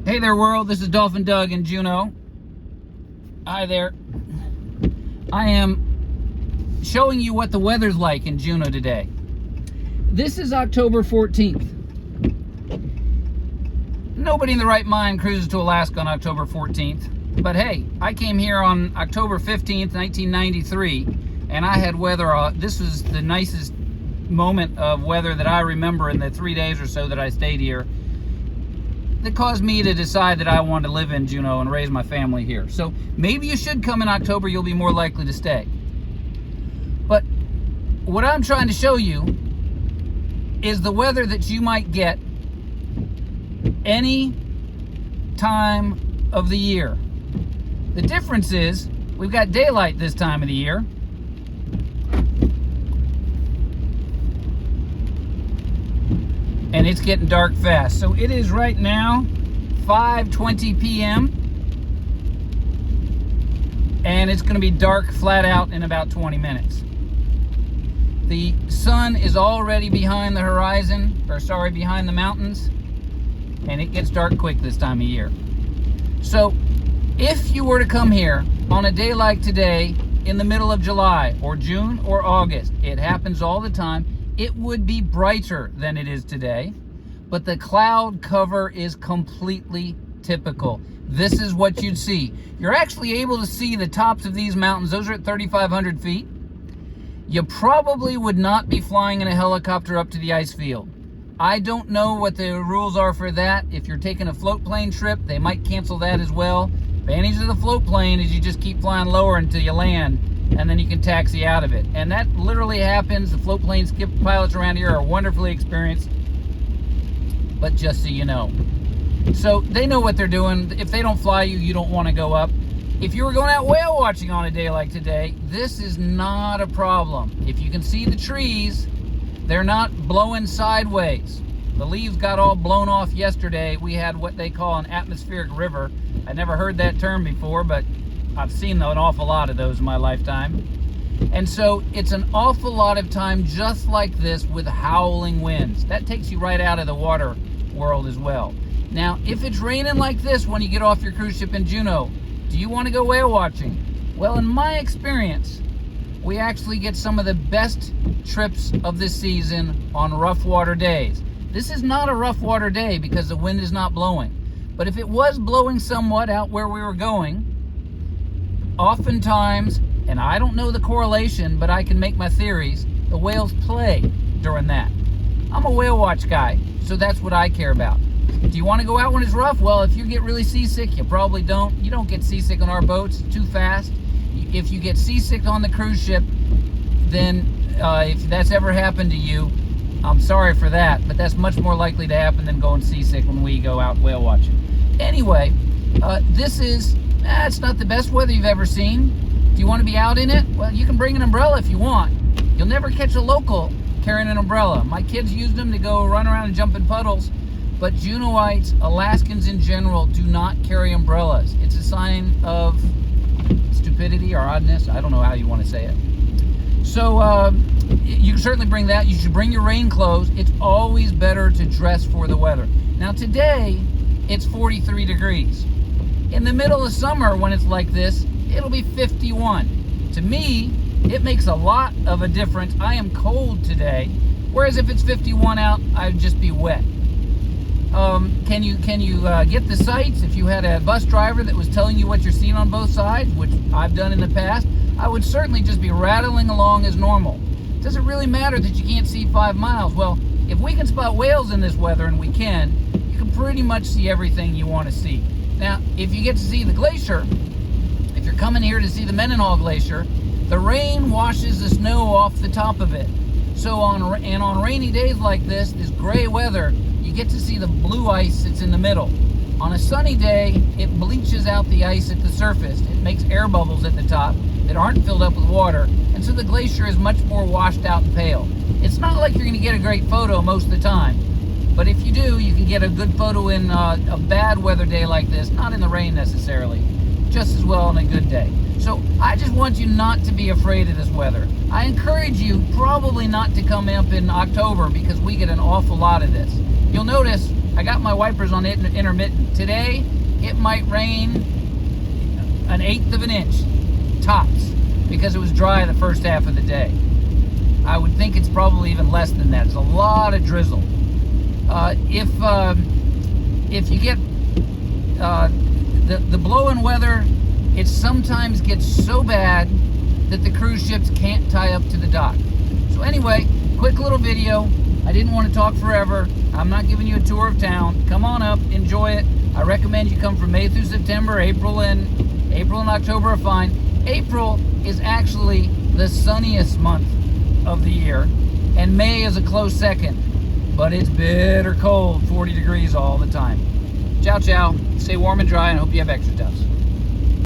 Hey there, world. This is Dolphin Doug in Juneau. Hi there. I am showing you what the weather's like in Juneau today. This is October 14th. Nobody in the right mind cruises to Alaska on October 14th. But hey, I came here on October 15th, 1993, and I had weather. This was the nicest moment of weather that I remember in the 3 days or so that I stayed here, that caused me to decide that I wanted to live in Juneau and raise my family here. So maybe you should come in October, you'll be more likely to stay. But what I'm trying to show you is the weather that you might get any time of the year. The difference is we've got daylight this time of the year. And it's getting dark fast. So it is right now 5:20 p.m. and it's going to be dark flat out in about 20 minutes. The sun is already behind the horizon, behind the mountains, and it gets dark quick this time of year. So if you were to come here on a day like today in the middle of July or June or August, it happens all the time, it would be brighter than it is today, but the cloud cover is completely typical. This is what you'd see. You're actually able to see the tops of these mountains. Those are at 3,500 feet. You probably would not be flying in a helicopter up to the ice field. I don't know what the rules are for that. If you're taking a float plane trip, they might cancel that as well. Advantage of the float plane is you just keep flying lower until you land, and then you can taxi out of it. And that literally happens. The float plane skip pilots around here are wonderfully experienced, but just so you know. So they know what they're doing. If they don't fly you, you don't want to go up. If you were going out whale watching on a day like today, this is not a problem. If you can see the trees, they're not blowing sideways. The leaves got all blown off yesterday. We had what they call an atmospheric river. I never heard that term before, but I've seen an awful lot of those in my lifetime. And so it's an awful lot of time just like this with howling winds. That takes you right out of the water world as well. Now, if it's raining like this when you get off your cruise ship in Juneau, do you want to go whale watching? Well, in my experience, we actually get some of the best trips of this season on rough water days. This is not a rough water day because the wind is not blowing. But if it was blowing somewhat out where we were going, oftentimes, and I don't know the correlation, but I can make my theories, the whales play during that. I'm a whale watch guy, so that's what I care about. Do you want to go out when it's rough? Well, if you get really seasick, you probably don't. You don't get seasick on our boats, it's too fast. If you get seasick on the cruise ship, then if that's ever happened to you, I'm sorry for that, but that's much more likely to happen than going seasick when we go out whale watching. Anyway, this is, it's not the best weather you've ever seen. Do you want to be out in it? Well, you can bring an umbrella if you want. You'll never catch a local carrying an umbrella. My kids used them to go run around and jump in puddles, but Juneauites, Alaskans in general, do not carry umbrellas. It's a sign of stupidity or oddness. I don't know how you want to say it. So you can certainly bring that. You should bring your rain clothes. It's always better to dress for the weather. Now today, it's 43 degrees. In the middle of summer, when it's like this, it'll be 51. To me, it makes a lot of a difference. I am cold today, whereas if it's 51 out, I'd just be wet. Can you get the sights? If you had a bus driver that was telling you what you're seeing on both sides, which I've done in the past, I would certainly just be rattling along as normal. Does it really matter that you can't see 5 miles? Well, if we can spot whales in this weather, and we can, you can pretty much see everything you want to see. Now, if you get to see the glacier, if you're coming here to see the Mendenhall Glacier, the rain washes the snow off the top of it. So on rainy days like this gray weather, you get to see the blue ice that's in the middle. On a sunny day, it bleaches out the ice at the surface. It makes air bubbles at the top that aren't filled up with water, and so the glacier is much more washed out and pale. It's not like you're going to get a great photo most of the time, but if you do, you can get a good photo in a bad weather day like this, not in the rain necessarily, just as well on a good day. So I just want you not to be afraid of this weather. I encourage you probably not to come up in October because we get an awful lot of this. You'll notice I got my wipers on intermittent. Today, it might rain an 1/8 of an inch, tops, because it was dry the first half of the day. I would think it's probably even less than that. It's a lot of drizzle. If you get the blowing weather, it sometimes gets so bad that the cruise ships can't tie up to the dock. So anyway, quick little video. I didn't want to talk forever. I'm not giving you a tour of town. Come on up, enjoy it. I recommend you come from May through September. April and October are fine. April is actually the sunniest month of the year, and May is a close second, but it's bitter cold, 40 degrees all the time. Ciao, ciao. Stay warm and dry, and hope you have extra towels.